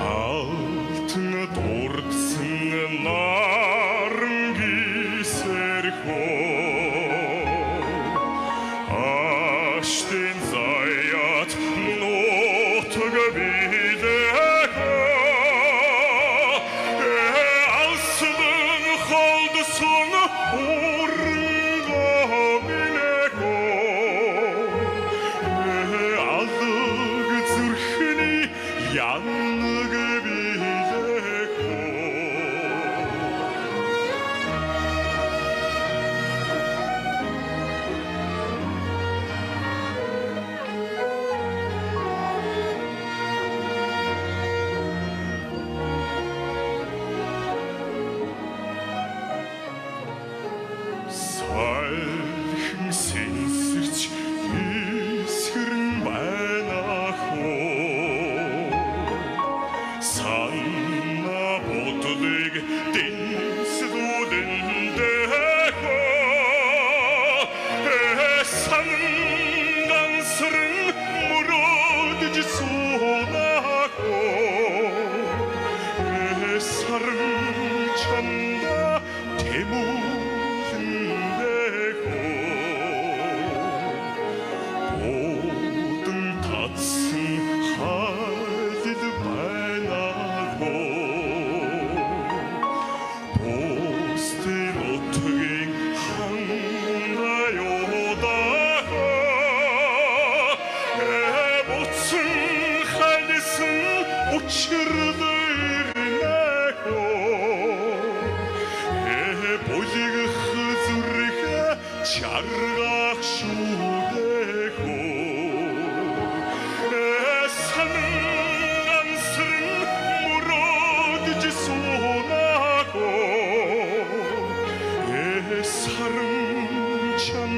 алтын дурдсан наран гисэрхөө аштын заяат нутаг бидэхөө алсын холдсон урнгоо билэхөө алг зүрхний янг сайхан сэнсэрч эсгэрэн байна хөө санаа бодлыг дэнсдүүдэндээ сангансрын мөрөдөж суунахөө сарн чамда тэмүүлэн чаргах шүдэхөө санансрын мөрөдөж суунахөө сарн чам